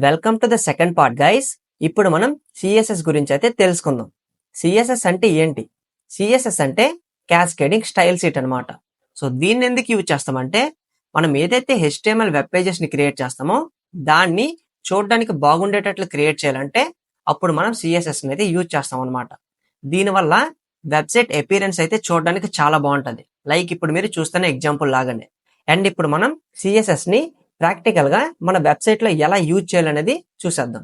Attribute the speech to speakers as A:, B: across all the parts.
A: Welcome to the second part guys. ఇప్పుడు మనం CSS గురించి అయితే తెలుసుకుందాం. సిఎస్ఎస్ అంటే ఏంటి? సిఎస్ఎస్ అంటే క్యాస్కేడింగ్ స్టైల్ షీట్ అనమాట. సో దీన్ని ఎందుకు యూజ్ చేస్తామంటే మనం ఏదైతే HTML వెబ్ పేజెస్ ని క్రియేట్ చేస్తామో దాన్ని చూడడానికి బాగుండేటట్లు క్రియేట్ చేయాలంటే అప్పుడు మనం సిఎస్ఎస్ అనేది యూజ్ చేస్తాం అనమాట. దీనివల్ల వెబ్సైట్ అపీరెన్స్ అయితే చూడడానికి చాలా బాగుంటది. లైక్ ఇప్పుడు మీరు చూస్తున్న ఎగ్జాంపుల్ లాగానే. అండ్ ఇప్పుడు మనం సిఎస్ఎస్ ని ప్రాక్టికల్ గా మన వెబ్సైట్ లో ఎలా యూజ్ చేయాలనేది చూసేద్దాం.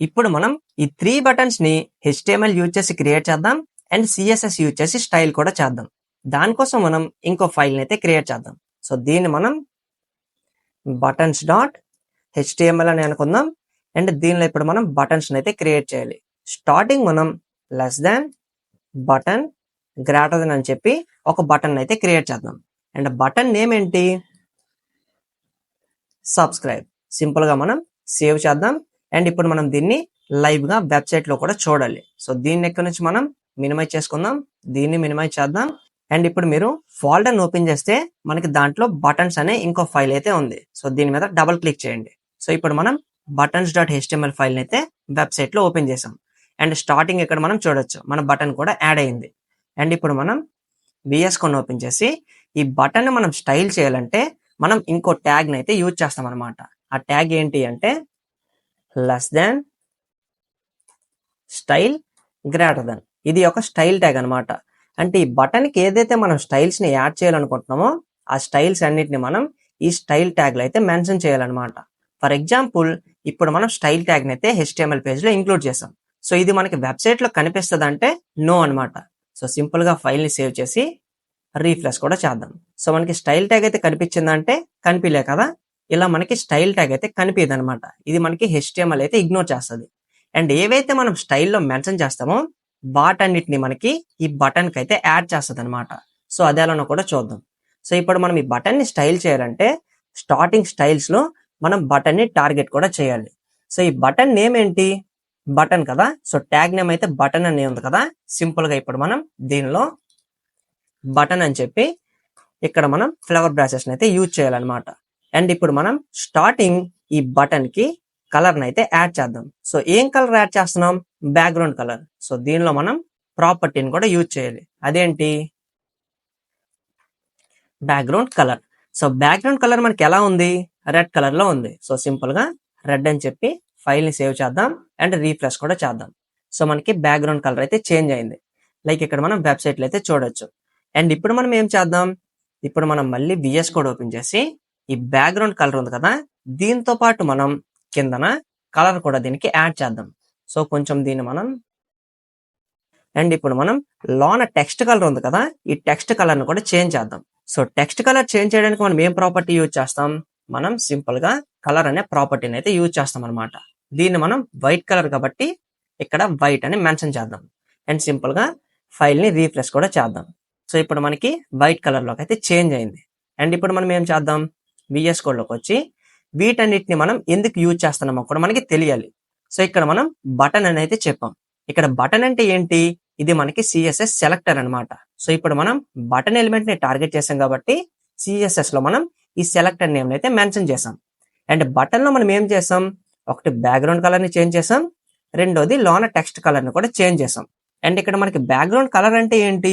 A: ఇప్పుడు మనం ఈ 3 బటన్స్ ని HTML యూజ్ చేసి క్రియేట్ చేద్దాం అండ్ CSS యూజ్ చేసి స్టైల్ కూడా చేద్దాం. దానికోసం మనం ఇంకో ఫైల్ అయితే క్రియేట్ చేద్దాం. సో దీన్ని మనం buttons.html అని అనుకుందాం. అండ్ దీనిలో ఇప్పుడు మనం బటన్స్ అయితే క్రియేట్ చేయాలి. స్టార్టింగ్ మనం less than button greater than అని చెప్పి ఒక బటన్ అయితే క్రియేట్ చేద్దాం. అండ్ బటన్ నేమ్ ఏంటి? సబ్స్క్రైబ్. సింపుల్ గా మనం సేవ్ చేద్దాం. అండ్ ఇప్పుడు మనం దీన్ని లైవ్ గా వెబ్సైట్ లో కూడా చూడాలి. సో దీన్ని ఇక్కడ నుంచి మనం మినిమైజ్ చేసుకుందాం. దీన్ని మినిమైజ్ చేద్దాం. అండ్ ఇప్పుడు మీరు ఫోల్డర్ ఓపెన్ చేస్తే మనకి దాంట్లో బటన్స్ అనే ఇంకో ఫైల్ అయితే ఉంది. సో దీని మీద డబుల్ క్లిక్ చేయండి. సో ఇప్పుడు మనం buttons.html ఫైల్ అయితే వెబ్సైట్ లో ఓపెన్ చేసాం. అండ్ స్టార్టింగ్ ఇక్కడ మనం చూడొచ్చు మన బటన్ కూడా యాడ్ అయింది. అండ్ ఇప్పుడు మనం VS Code ఓపెన్ చేసి ఈ బటన్ మనం స్టైల్ చేయాలంటే మనం ఇంకో ట్యాగ్ అయితే యూజ్ చేస్తాం అనమాట. ఆ ట్యాగ్ ఏంటి అంటే less than style greater than. ఇది ఒక స్టైల్ ట్యాగ్ అనమాట. అంటే ఈ బటన్ కి ఏదైతే మనం స్టైల్స్ ని యాడ్ చేయాలనుకుంటున్నామో ఆ స్టైల్స్ అన్నిటిని మనం ఈ స్టైల్ ట్యాగ్ లో అయితే మెన్షన్ చేయాలన్నమాట. ఫర్ ఎగ్జాంపుల్ ఇప్పుడు మనం స్టైల్ ట్యాగ్ ని అయితే HTML పేజ్ లో ఇంక్లూడ్ చేసాం. సో ఇది మనకి వెబ్సైట్ లో కనిపిస్తుంది అంటే నో అనమాట. సో సింపుల్ గా ఫైల్ ని సేవ్ చేసి రీఫ్రెష్ కూడా చేద్దాం. సో మనకి స్టైల్ ట్యాగ్ అయితే కనిపించిందంటే కనిపించలే కదా, ఇలా మనకి స్టైల్ ట్యాగ్ అయితే కనిపించదు అనమాట. ఇది మనకి HTML అయితే ఇగ్నోర్ చేస్తుంది. అండ్ ఏవైతే మనం స్టైల్లో మెన్షన్ చేస్తామో వాటన్నిటిని మనకి ఈ బటన్ కి అయితే యాడ్ చేస్తుంది అనమాట. సో అది ఎలానో కూడా చూద్దాం. సో ఇప్పుడు మనం ఈ బటన్ ని స్టైల్ చేయాలంటే స్టార్టింగ్ స్టైల్స్ లో మనం బటన్ ని టార్గెట్ కూడా చేయాలి. సో ఈ బటన్ నేమ్ ఏంటి? బటన్ కదా. సో ట్యాగ్ నేమ్ అయితే బటన్ అనే ఉంది కదా. సింపుల్ గా ఇప్పుడు మనం దీనిలో బటన్ అని చెప్పి ఇక్కడ మనం ఫ్లవర్ బ్రాసెస్ అయితే యూజ్ చేయాలన్నమాట. అండ్ ఇప్పుడు మనం స్టార్టింగ్ ఈ బటన్ కి కలర్ అయితే యాడ్ చేద్దాం. సో ఏం కలర్ యాడ్ చేస్తున్నాం? Background colour. సో దీనిలో మనం ప్రాపర్టీని కూడా యూజ్ చేయాలి. అదేంటి? Background colour. So background colour మనకి ఎలా ఉంది? రెడ్ కలర్ లో ఉంది. సో సింపుల్ గా రెడ్ అని చెప్పి ఫైల్ ని సేవ్ చేద్దాం అండ్ రీఫ్రెష్ కూడా చేద్దాం. సో మనకి బ్యాక్గ్రౌండ్ కలర్ అయితే చేంజ్ అయింది. లైక్ ఇక్కడ మనం వెబ్సైట్ లో అయితే చూడొచ్చు. అండ్ ఇప్పుడు మనం ఏం చేద్దాం? ఇప్పుడు మనం మళ్ళీ VS Code ఓపెన్ చేసి ఈ బ్యాక్గ్రౌండ్ కలర్ ఉంది కదా, దీంతో పాటు మనం కిందన కలర్ కూడా దీనికి యాడ్ చేద్దాం. సో కొంచెం దీన్ని మనం అండ్ ఇప్పుడు మనం లోన టెక్స్ట్ కలర్ ఉంది కదా, ఈ టెక్స్ట్ కలర్ ను కూడా చేంజ్ చేద్దాం. సో టెక్స్ట్ కలర్ చేంజ్ చేయడానికి మనం ఏం ప్రాపర్టీ యూజ్ చేస్తాం? మనం సింపుల్ గా కలర్ అనే ప్రాపర్టీని అయితే యూజ్ చేస్తాం అనమాట. దీన్ని మనం వైట్ కలర్ కాబట్టి ఇక్కడ వైట్ అని మెన్షన్ చేద్దాం. అండ్ సింపుల్ గా ఫైల్ ని రీఫ్రెష్ కూడా చేద్దాం. సో ఇప్పుడు మనకి వైట్ కలర్ లోకి అయితే చేంజ్ అయింది. అండ్ ఇప్పుడు మనం ఏం చేద్దాం? VS Code లోకి వచ్చి వీటన్నిటిని మనం ఎందుకు యూజ్ చేస్తున్నామో కూడా మనకి తెలియాలి. సో ఇక్కడ మనం బటన్ అని అయితే చెప్పాం. ఇక్కడ బటన్ అంటే ఏంటి? ఇది మనకి CSS సెలెక్టర్ అనమాట. సో ఇప్పుడు మనం బటన్ ఎలిమెంట్ ని టార్గెట్ చేసాం కాబట్టి CSS లో మనం ఈ సెలెక్టర్ నేమ్ అయితే మెన్షన్ చేసాం. అండ్ బటన్ లో మనం ఏం చేసాం? ఒకటి బ్యాక్గ్రౌండ్ కలర్ ని చేంజ్ చేసాం, రెండోది లోన టెక్స్ట్ కలర్ ని కూడా చేంజ్ చేసాం. అండ్ ఇక్కడ మనకి బ్యాక్గ్రౌండ్ కలర్ అంటే ఏంటి?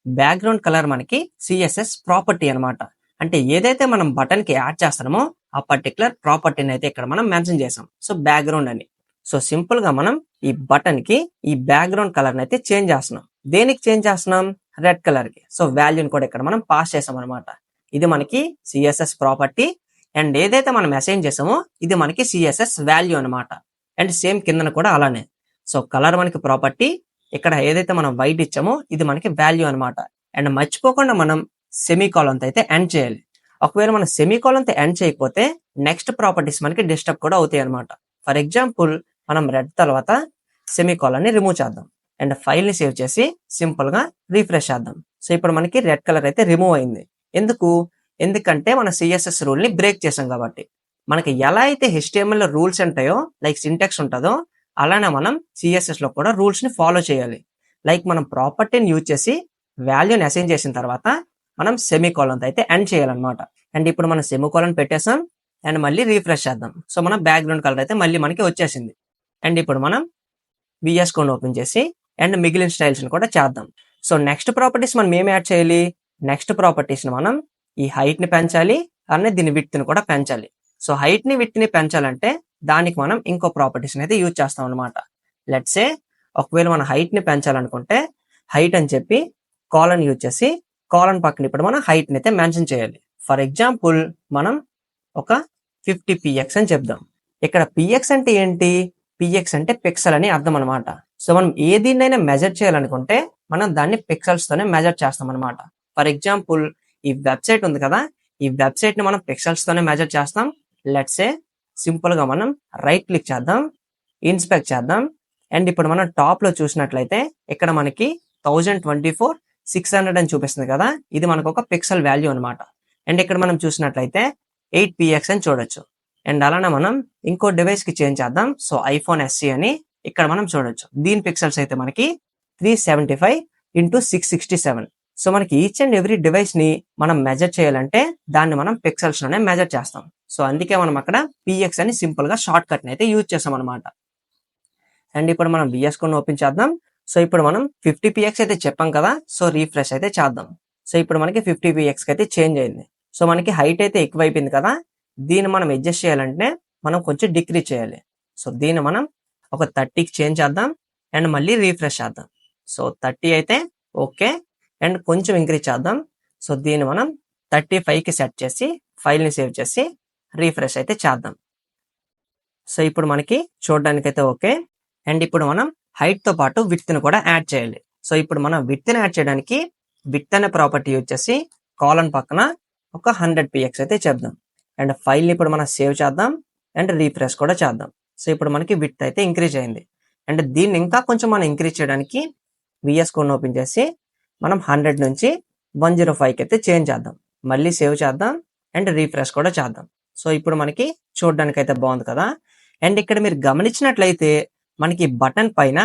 A: బ్యాక్గ్రౌండ్ కలర్ మనకి CSS ప్రాపర్టీ అనమాట. అంటే ఏదైతే మనం బటన్ కి యాడ్ చేస్తామో ఆ పర్టికులర్ ప్రాపర్టీని అయితే ఇక్కడ మనం మెన్షన్ చేసాం. సో బ్యాక్గ్రౌండ్ అని. సో సింపుల్ గా మనం ఈ బటన్ కి ఈ బ్యాక్గ్రౌండ్ కలర్ అయితే చేంజ్ చేస్తున్నాం. దేనికి చేంజ్ చేస్తున్నాం? రెడ్ కలర్ కి. సో వాల్యూని కూడా ఇక్కడ మనం పాస్ చేసాం అనమాట. ఇది మనకి CSS ప్రాపర్టీ. అండ్ ఏదైతే మనం అసైన్ చేసామో ఇది మనకి CSS వాల్యూ అనమాట. అండ్ సేమ్ కిందన కూడా అలానే. సో కలర్ మనకి ప్రాపర్టీ, ఇక్కడ ఏదైతే మనం వైట్ ఇచ్చామో ఇది మనకి వాల్యూ అనమాట. అండ్ మర్చిపోకుండా మనం సెమీకోలన్ అయితే ఎండ్ చేయాలి. ఒకవేళ మనం సెమీకోలన్ తో ఎండ్ చేయకపోతే నెక్స్ట్ ప్రాపర్టీస్ మనకి డిస్టర్బ్ కూడా అవుతాయి అనమాట. ఫర్ ఎగ్జాంపుల్ మనం రెడ్ తర్వాత సెమీకోలన్ ని రిమూవ్ చేద్దాం అండ్ ఫైల్ ని సేవ్ చేసి సింపుల్ గా రీఫ్రెష్ చేద్దాం. సో ఇప్పుడు మనకి రెడ్ కలర్ అయితే రిమూవ్ అయింది. ఎందుకంటే మన CSS రూల్ ని బ్రేక్ చేసాం కాబట్టి. మనకి ఎలా అయితే HTML లో రూల్స్ ఉంటాయో లైక్ సింటాక్స్ ఉంటుందో అలానే మనం CSS లో కూడా రూల్స్ ని ఫాలో చేయాలి. లైక్ మనం ప్రాపర్టీని యూజ్ చేసి వాల్యూని అసైన్ చేసిన తర్వాత మనం సెమీకోలన్ అయితే ఎండ్ చేయాలన్నమాట. అండ్ ఇప్పుడు మనం సెమికోలన్ పెట్టేసాం అండ్ మళ్ళీ రీఫ్రెష్ చేద్దాం. సో మన బ్యాక్గ్రౌండ్ కలర్ అయితే మళ్ళీ మనకి వచ్చేసింది. అండ్ ఇప్పుడు మనం విఎస్ కోడ్ ఓపెన్ చేసి అండ్ మిగిలిన స్టైల్స్ కూడా చేద్దాం. సో నెక్స్ట్ ప్రాపర్టీస్ మనం ఏం యాడ్ చేయాలి? నెక్స్ట్ ప్రాపర్టీస్ మనం ఈ హైట్ ని పెంచాలి అలానే దీని విడ్త్ ని కూడా పెంచాలి. సో హైట్ ని విడ్త్ ని పెంచాలంటే దానికి మనం ఇంకో ప్రాపర్టీస్ అయితే యూజ్ చేస్తాం అనమాట. లెట్స్ సే ఒకవేళ మనం హైట్ ని పెంచాలనుకుంటే హైట్ అని చెప్పి కాలన్ యూజ్ చేసి కాలన్ పక్కన ఇప్పుడు మనం హైట్ ని అయితే మెన్షన్ చేయాలి. ఫర్ ఎగ్జాంపుల్ మనం ఒక 50 px అని చెప్దాం. ఇక్కడ px అంటే ఏంటి? px అంటే పిక్సెల్ అని అర్థం అనమాట. సో మనం ఏదైనా మెజర్ చేయాలనుకుంటే మనం దాన్ని పిక్సెల్స్ తోనే మెజర్ చేస్తాం అనమాట. ఫర్ ఎగ్జాంపుల్ ఈ వెబ్సైట్ ఉంది కదా, ఈ వెబ్సైట్ ని మనం పిక్సెల్స్ తోనే మెజర్ చేస్తాం. లెట్స్ సే సింపుల్ గా మనం రైట్ క్లిక్ చేద్దాం, ఇన్స్పెక్ట్ చేద్దాం. అండ్ ఇప్పుడు మనం టాప్ లో చూసినట్లయితే ఇక్కడ మనకి 1024,600 అని చూపిస్తుంది కదా, ఇది మనకు ఒక పిక్సెల్ వాల్యూ అనమాట. అండ్ ఇక్కడ మనం చూసినట్లయితే 8 px అని చూడొచ్చు. అండ్ అలానే మనం ఇంకో డివైస్ కి చేంజ్ చేద్దాం. సో ఐఫోన్ SE అని ఇక్కడ మనం చూడొచ్చు. దీని పిక్సెల్స్ అయితే మనకి 375x667. సో మనకి ఈచ్ అండ్ ఎవ్రీ డివైస్ ని మనం మెజర్ చేయాలంటే దాన్ని మనం పిక్సెల్స్ లోనే మెజర్ చేస్తాం. సో అందుకే మనం అక్కడ px అని సింపుల్ గా షార్ట్ కట్ ని అయితే యూజ్ చేస్తాం అనమాట. అండ్ ఇప్పుడు మనం VS కోడ్ ఓపెన్ చేద్దాం. సో ఇప్పుడు మనం 50 px అయితే చెప్పాం కదా, సో రీఫ్రెష్ అయితే చేద్దాం. సో ఇప్పుడు మనకి 50 px అయితే చేంజ్ అయింది. సో మనకి హైట్ అయితే ఎక్కువ అయిపోయింది కదా, దీన్ని మనం అడ్జస్ట్ చేయాలంటే మనం కొంచెం డిక్రీజ్ చేయాలి. సో దీన్ని మనం ఒక 30కి చేంజ్ చేద్దాం అండ్ మళ్ళీ రీఫ్రెష్ చేద్దాం. సో 30 అయితే ఓకే అండ్ కొంచెం ఇంక్రీజ్ చేద్దాం. సో దీన్ని మనం 35కి సెట్ చేసి ఫైల్ ని సేవ్ చేసి రీఫ్రెష్ అయితే చేద్దాం. సో ఇప్పుడు మనకి చూడడానికి అయితే ఓకే. అండ్ ఇప్పుడు మనం హైట్ తో పాటు విడ్త్ ని కూడా యాడ్ చేయాలి. సో ఇప్పుడు మనం విడ్త్ ని యాడ్ చేయడానికి విడ్త్ అనే ప్రాపర్టీ యూజ్ చేసి కాలన్ పక్కన ఒక 100 px అయితే చెప్దాం. అండ్ ఫైల్ ని ఇప్పుడు మనం సేవ్ చేద్దాం అండ్ రీఫ్రెష్ కూడా చేద్దాం. సో ఇప్పుడు మనకి విడ్త్ అయితే ఇంక్రీజ్ అయింది. అండ్ దీన్ని ఇంకా కొంచెం మనం ఇంక్రీజ్ చేయడానికి విఎస్ కోడ్ ఓపెన్ చేసి మనం 100 నుంచి 105కి అయితే చేంజ్ చేద్దాం. మళ్ళీ సేవ్ చేద్దాం అండ్ రీఫ్రెష్ కూడా చేద్దాం. సో ఇప్పుడు మనకి చూడడానికి అయితే బాగుంది కదా. అండ్ ఇక్కడ మీరు గమనించినట్లయితే మనకి బటన్ పైన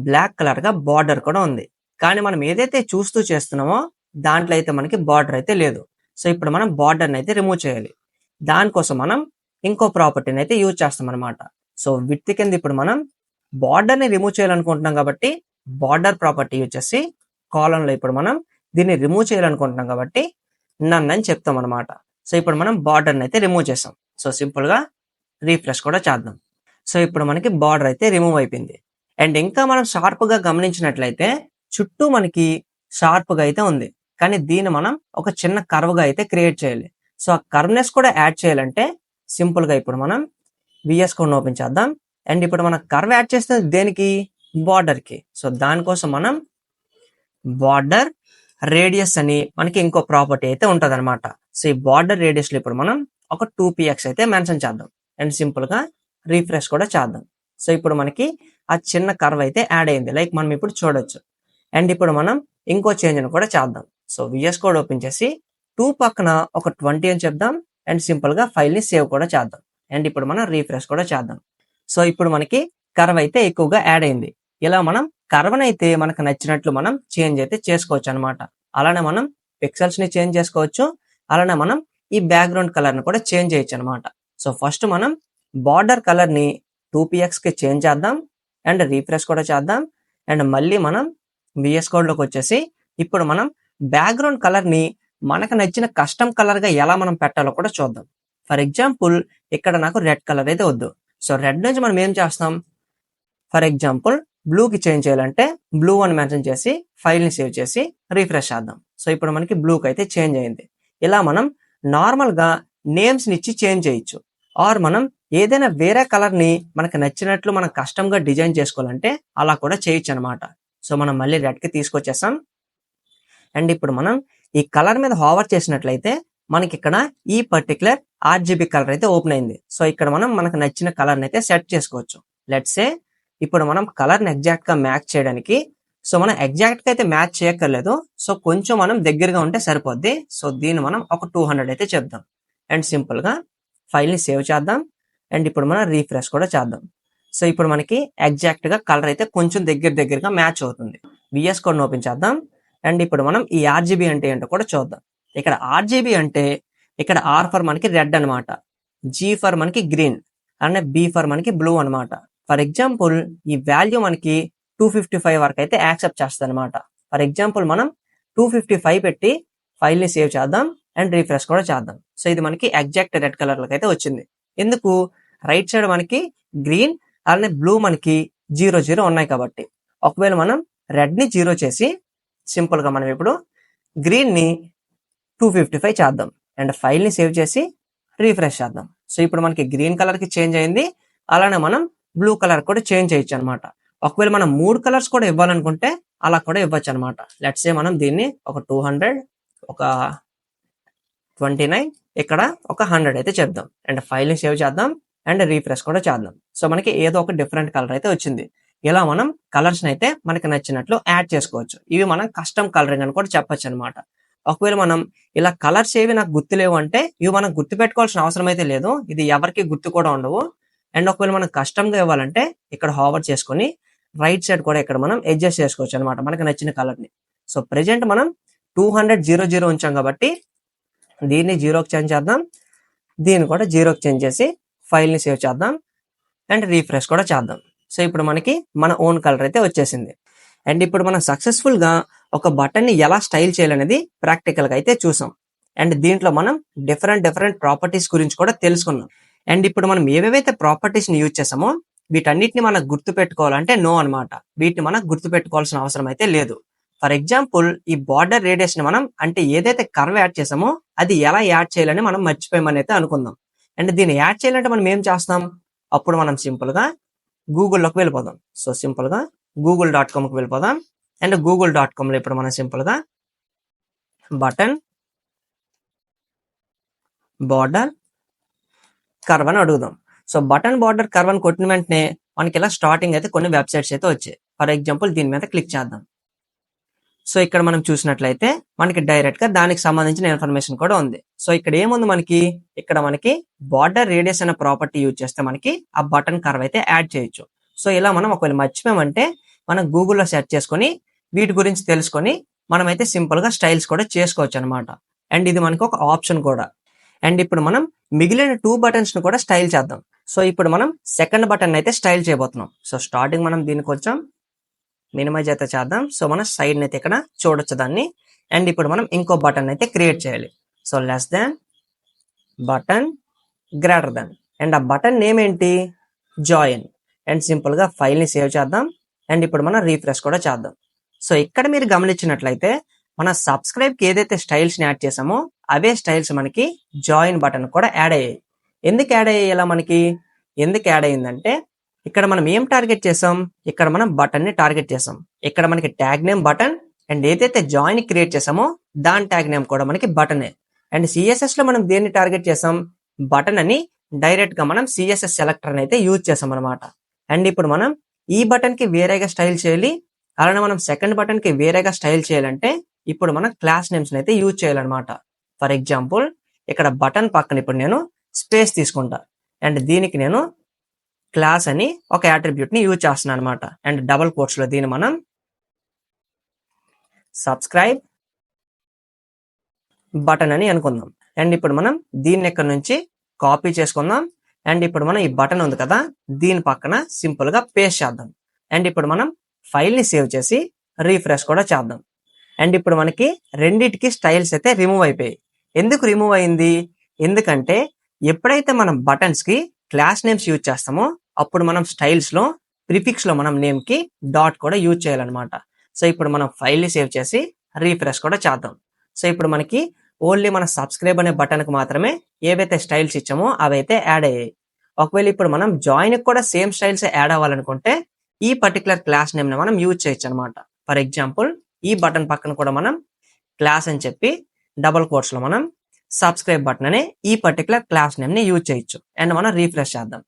A: బ్లాక్ కలర్ గా బార్డర్ కూడా ఉంది. కానీ మనం ఏదైతే చూస్తూ చేస్తున్నామో దాంట్లో అయితే మనకి బార్డర్ అయితే లేదు. సో ఇప్పుడు మనం బార్డర్ అయితే రిమూవ్ చేయాలి. దానికోసం మనం ఇంకో ప్రాపర్టీని అయితే యూజ్ చేస్తాం అనమాట. సో విడ్త్ కింద ఇప్పుడు మనం బార్డర్ ని రిమూవ్ చేయాలనుకుంటున్నాం కాబట్టి బార్డర్ ప్రాపర్టీ యూజ్ చేసి కాలన్ లో ఇప్పుడు మనం దీన్ని రిమూవ్ చేయాలనుకుంటున్నాం కాబట్టి నన్ అని చెప్తాం అనమాట. సో ఇప్పుడు మనం బార్డర్ అయితే రిమూవ్ చేసాం. సో సింపుల్ గా రీఫ్రెష్ కూడా చేద్దాం. సో ఇప్పుడు మనకి బార్డర్ అయితే రిమూవ్ అయిపోయింది. అండ్ ఇంకా మనం షార్ప్ గా గమనించినట్లయితే చుట్టూ మనకి షార్ప్ గా అయితే ఉంది. కానీ దీన్ని మనం ఒక చిన్న కర్వ్ గా అయితే క్రియేట్ చేయాలి. సో ఆ కర్వ్నెస్ కూడా యాడ్ చేయాలంటే సింపుల్ గా ఇప్పుడు మనం విఎస్ కోడ్ ఓపెన్ చేద్దాం. అండ్ ఇప్పుడు మనం కర్వ్ యాడ్ చేస్తే దేనికి? బార్డర్ కి. సో దానికోసం మనం బార్డర్ రేడియస్ అని మనకి ఇంకో ప్రాపర్టీ అయితే ఉంటది అనమాట. సో ఈ బార్డర్ రేడియస్ లో ఇప్పుడు మనం ఒక 2 px అయితే మెన్షన్ చేద్దాం అండ్ సింపుల్ గా రీఫ్రెష్ కూడా చేద్దాం. సో ఇప్పుడు మనకి ఆ చిన్న కర్వ్ అయితే యాడ్ అయింది, లైక్ మనం ఇప్పుడు చూడొచ్చు. అండ్ ఇప్పుడు మనం ఇంకో చేంజ్ అని కూడా చేద్దాం. సో విఎస్ కోడ్ ఓపెన్ చేసి 2 పక్కన ఒక 20 అని చెప్దాం అండ్ సింపుల్ గా ఫైల్ ని సేవ్ కూడా చేద్దాం. అండ్ ఇప్పుడు మనం రీఫ్రెష్ కూడా చేద్దాం. సో ఇప్పుడు మనకి కర్వ్ అయితే ఎక్కువగా యాడ్ అయింది. ఇలా మనం కర్వ్ అయితే మనకు నచ్చినట్లు మనం చేంజ్ అయితే చేసుకోవచ్చు అనమాట. అలానే మనం పిక్సెల్స్ ని చేంజ్ చేసుకోవచ్చు. అలానే మనం ఈ బ్యాక్గ్రౌండ్ కలర్ ని కూడా చేంజ్ చేయొచ్చు అనమాట. సో ఫస్ట్ మనం బార్డర్ కలర్ ని 2 px కి చేంజ్ చేద్దాం అండ్ రీఫ్రెష్ కూడా చేద్దాం. అండ్ మళ్ళీ మనం విఎస్ కోడ్ లోకి వచ్చేసి ఇప్పుడు మనం బ్యాక్గ్రౌండ్ కలర్ ని మనకు నచ్చిన కస్టమ్ కలర్ గా ఎలా మనం పెట్టాలో కూడా చూద్దాం. ఫర్ ఎగ్జాంపుల్ ఇక్కడ నాకు రెడ్ కలర్ అయితే వద్దు. సో రెడ్ నుంచి మనం ఏం చేస్తాం? ఫర్ ఎగ్జాంపుల్ బ్లూ కి చేంజ్ చేయాలంటే బ్లూ అని మెన్షన్ చేసి ఫైల్ ని సేవ్ చేసి రీఫ్రెష్ చేద్దాం. సో ఇప్పుడు మనకి బ్లూకి అయితే చేంజ్ అయింది. ఇలా మనం నార్మల్ గా నేమ్స్ ని ఇచ్చి చేంజ్ చేయొచ్చు. ఆర్ మనం ఏదైనా వేరే కలర్ ని మనకు నచ్చినట్లు మనం కస్టమ్ గా డిజైన్ చేసుకోవాలంటే అలా కూడా చేయొచ్చు అనమాట. సో మనం మళ్ళీ రెడ్ కి తీసుకొచ్చేసాం. అండ్ ఇప్పుడు మనం ఈ కలర్ మీద హోవర్ చేసినట్లయితే మనకి ఇక్కడ ఈ పర్టికులర్ RGB కలర్ అయితే ఓపెన్ అయింది. సో ఇక్కడ మనం మనకు నచ్చిన కలర్ అయితే సెట్ చేసుకోవచ్చు. లెట్స్ సే ఇప్పుడు మనం కలర్ ని ఎగ్జాక్ట్ గా మ్యాచ్ చేయడానికి, సో మనం ఎగ్జాక్ట్ గా అయితే మ్యాచ్ చేయక్కర్లేదు. సో కొంచెం మనం దగ్గరగా ఉంటే సరిపోద్ది. సో దీన్ని మనం ఒక 200 అయితే చెప్దాం అండ్ సింపుల్ గా ఫైల్ ని సేవ్ చేద్దాం. అండ్ ఇప్పుడు మనం రీఫ్రెష్ కూడా చేద్దాం. సో ఇప్పుడు మనకి ఎగ్జాక్ట్ గా కలర్ అయితే కొంచెం దగ్గరగా మ్యాచ్ అవుతుంది. విఎస్ కోడ్ ఓపెన్ చేద్దాం. అండ్ ఇప్పుడు మనం ఈ RGB అంటే ఏంటో కూడా చూద్దాం. ఇక్కడ RGB అంటే ఇక్కడ ఆర్ ఫర్ మనకి రెడ్ అనమాట, జీ ఫర్ మనకి గ్రీన్, అండ్ బి ఫర్ మనకి బ్లూ అనమాట. ఫర్ ఎగ్జాంపుల్ ఈ వాల్యూ మనకి 255 వరకు అయితే యాక్సెప్ట్ చేస్తుంది అనమాట. ఫర్ ఎగ్జాంపుల్ మనం 255 పెట్టి ఫైల్ ని సేవ్ చేద్దాం అండ్ రీఫ్రెష్ కూడా చేద్దాం. సో ఇది మనకి ఎగ్జాక్ట్ రెడ్ కలర్ లోకి అయితే వచ్చింది. ఎందుకు? రైట్ సైడ్ మనకి గ్రీన్ అలానే బ్లూ మనకి 00 ఉన్నాయి కాబట్టి. ఒకవేళ మనం రెడ్ ని 0 చేసి సింపుల్ గా మనం ఇప్పుడు గ్రీన్ ని 255 చేద్దాం అండ్ ఫైల్ ని సేవ్ చేసి రీఫ్రెష్ చేద్దాం. సో ఇప్పుడు మనకి గ్రీన్ కలర్ కి చేంజ్ అయింది, అలానే మనం బ్లూ కలర్ కూడా చేంజ్ చేయొచ్చు అనమాట. ఒకవేళ మనం 3 కలర్స్ కూడా ఇవ్వాలనుకుంటే అలా కూడా ఇవ్వచ్చు అనమాట. లెట్స్ సే మనం దీన్ని ఒక 200, ఒక 29, ఇక్కడ ఒక 100 అయితే చెప్దాం అండ్ ఫైల్ ని సేవ్ చేద్దాం అండ్ రీఫ్రెష్ కూడా చేద్దాం. సో మనకి ఏదో ఒక డిఫరెంట్ కలర్ అయితే వచ్చింది. ఇలా మనం కలర్స్ అయితే మనకి నచ్చినట్లు యాడ్ చేసుకోవచ్చు. ఇవి మనం కస్టమ్ కలరింగ్ అని కూడా చెప్పొచ్చు అనమాట. ఒకవేళ మనం ఇలా కలర్స్ ఏవి నాకు గుర్తులేవు అంటే ఇవి మనం గుర్తు పెట్టుకోవాల్సిన అవసరం అయితే లేదు, ఇది ఎవరికి గుర్తు కూడా ఉండవు. అండ్ ఒకవేళ మనం కస్టమ్ గా ఇవ్వాలంటే ఇక్కడ హావర్ చేసుకొని రైట్ సైడ్ కూడా ఇక్కడ మనం అడ్జస్ట్ చేసుకోవచ్చు అనమాట మనకి నచ్చిన కలర్ ని. సో ప్రెజెంట్ మనం 200 ఉంచాం కాబట్టి దీన్ని 0కి చేంజ్ చేద్దాం, దీన్ని కూడా 0కి చేంజ్ చేసి ఫైల్ ని సేవ్ చేద్దాం అండ్ రీఫ్రెష్ కూడా చేద్దాం. సో ఇప్పుడు మనకి మన ఓన్ కలర్ అయితే వచ్చేసింది. అండ్ ఇప్పుడు మనం సక్సెస్ఫుల్ గా ఒక బటన్ ని ఎలా స్టైల్ చేయాలనేది ప్రాక్టికల్ గా అయితే చూసాం. అండ్ దీంట్లో మనం డిఫరెంట్ ప్రాపర్టీస్ గురించి కూడా తెలుసుకున్నాం. అండ్ ఇప్పుడు మనం ఏవేవైతే ప్రాపర్టీస్ ని యూజ్ చేసామో వీటన్నిటిని మనకు గుర్తు పెట్టుకోవాలంటే నో అనమాట. వీటిని మనకు గుర్తు పెట్టుకోవాల్సిన అవసరం అయితే లేదు. ఫర్ ఎగ్జాంపుల్ ఈ బార్డర్ రేడియస్ ని మనం అంటే ఏదైతే కర్వ్ యాడ్ చేసామో అది ఎలా యాడ్ చేయాలని మనం మర్చిపోయామని అయితే అనుకుందాం. అండ్ దీన్ని యాడ్ చేయాలంటే మనం ఏం చేస్తాం? అప్పుడు మనం సింపుల్ గా గూగుల్లోకి వెళ్ళిపోదాం. సో సింపుల్ గా google.comకి వెళ్ళిపోదాం అండ్ google.com లో ఇప్పుడు మనం సింపుల్ గా బటన్ బార్డర్ కర్వ్ అని అడుగుదాం. సో బటన్ బార్డర్ కర్వ్ అని కొట్టిన వెంటనే మనకి ఇలా స్టార్టింగ్ అయితే కొన్ని వెబ్సైట్స్ అయితే వచ్చాయి. ఫర్ ఎగ్జాంపుల్ దీని మీద క్లిక్ చేద్దాం. సో ఇక్కడ మనం చూసినట్లయితే మనకి డైరెక్ట్ గా దానికి సంబంధించిన ఇన్ఫర్మేషన్ కూడా ఉంది. సో ఇక్కడ ఏముంది మనకి, ఇక్కడ మనకి బార్డర్ రేడియస్ అనే ప్రాపర్టీ యూజ్ చేస్తే మనకి ఆ బటన్ కర్వ్ అయితే యాడ్ చేయొచ్చు. సో ఇలా మనం ఒకవేళ మర్చిపోయామంటే మనం గూగుల్లో సెర్చ్ చేసుకొని వీటి గురించి తెలుసుకొని మనమైతే సింపుల్ గా స్టైల్స్ కూడా చేసుకోవచ్చు అనమాట. అండ్ ఇది మనకి ఒక ఆప్షన్ కూడా. అండ్ ఇప్పుడు మనం మిగిలిన 2 బటన్స్ ను కూడా స్టైల్ చేద్దాం. సో ఇప్పుడు మనం సెకండ్ బటన్ అయితే స్టైల్ చేయబోతున్నాం. సో స్టార్టింగ్ మనం దీన్ని కొంచెం మినిమైజ్ అయితే చేద్దాం. సో మన సైడ్ అయితే ఇక్కడ చూడొచ్చు దాన్ని. అండ్ ఇప్పుడు మనం ఇంకో బటన్ అయితే క్రియేట్ చేయాలి. So less than button greater than and ఆ బటన్ నేమ్ ఏంటి? జాయిన్. అండ్ సింపుల్ గా ఫైల్ ని సేవ్ చేద్దాం అండ్ ఇప్పుడు మనం రీఫ్రెష్ కూడా చేద్దాం. సో ఇక్కడ మీరు గమనించినట్లయితే మన సబ్స్క్రైబ్ కి ఏదైతే స్టైల్స్ ని యాడ్ చేసామో అవే స్టైల్స్ మనకి జాయిన్ బటన్ కూడా యాడ్ అయ్యాయి. ఎందుకు యాడ్ అయ్యాయి? ఇలా మనకి ఎందుకు యాడ్ అయ్యిందంటే ఇక్కడ మనం ఏం టార్గెట్ చేసాం? ఇక్కడ మనం బటన్ ని టార్గెట్ చేసాం. ఇక్కడ మనకి ట్యాగ్ నేమ్ బటన్ అండ్ ఏదైతే జాయిన్ క్రియేట్ చేసామో దాని ట్యాగ్ నేమ్ కూడా మనకి బటనే. అండ్ సిఎస్ఎస్ లో మనం దేన్ని టార్గెట్ చేసాం? బటన్ అని డైరెక్ట్ గా మనం సిఎస్ఎస్ సెలెక్టర్ అయితే యూజ్ చేసాం అనమాట. అండ్ ఇప్పుడు మనం ఈ బటన్ కి వేరేగా స్టైల్ చేయాలి, అలానే మనం సెకండ్ బటన్ కి వేరేగా స్టైల్ చేయాలంటే ఇప్పుడు మనం క్లాస్ నేమ్స్ అయితే యూజ్ చేయాలన్నమాట. ఫర్ ఎగ్జాంపుల్ ఇక్కడ బటన్ పక్కన ఇప్పుడు నేను స్పేస్ తీసుకుంటా అండ్ దీనికి నేను క్లాస్ అని ఒక అట్రిబ్యూట్ ని యూజ్ చేస్తున్నాను అనమాట. అండ్ డబుల్ కోట్స్ లో దీన్ని మనం సబ్స్క్రైబ్ బటన్ అని అనుకుందాం. అండ్ ఇప్పుడు మనం దీన్ని ఇక్కడ నుంచి కాపీ చేసుకుందాం. అండ్ ఇప్పుడు మనం ఈ బటన్ ఉంది కదా దీని పక్కన సింపుల్ గా పేస్ట్ చేద్దాం. అండ్ ఇప్పుడు మనం ఫైల్ ని సేవ్ చేసి రీఫ్రెష్ కూడా చేద్దాం. అండ్ ఇప్పుడు మనకి రెండిటికి స్టైల్స్ అయితే రిమూవ్ అయిపోయాయి. ఎందుకు రిమూవ్ అయింది? ఎందుకంటే ఎప్పుడైతే మనం బటన్స్ కి క్లాస్ నేమ్స్ యూజ్ చేస్తామో అప్పుడు మనం స్టైల్స్ లో ప్రిఫిక్స్ లో మనం నేమ్ కి డాట్ కూడా యూజ్ చేయాలన్నమాట. సో ఇప్పుడు మనం ఫైల్ ని సేవ్ చేసి రీఫ్రెష్ కూడా చేద్దాం. సో ఇప్పుడు మనకి ఓన్లీ మన సబ్స్క్రైబ్ అనే బటన్ కి మాత్రమే ఏవైతే స్టైల్స్ ఇచ్చామో అవైతే యాడ్ అయ్యాయి. ఒకవేళ ఇప్పుడు మనం జాయిన్ కూడా సేమ్ స్టైల్స్ యాడ్ అవ్వాలనుకుంటే ఈ పర్టికులర్ క్లాస్ నేమ్ ని మనం యూజ్ చేయొచ్చు అనమాట. ఫర్ ఎగ్జాంపుల్ ఈ బటన్ పక్కన కూడా మనం క్లాస్ అని చెప్పి డబుల్ కోట్స్ లో మనం సబ్స్క్రైబ్ బటన్ అనే ఈ పర్టికులర్ క్లాస్ నేమ్ ని యూజ్ చేయొచ్చు. అండ్ మనం రీఫ్రెష్ చేద్దాం.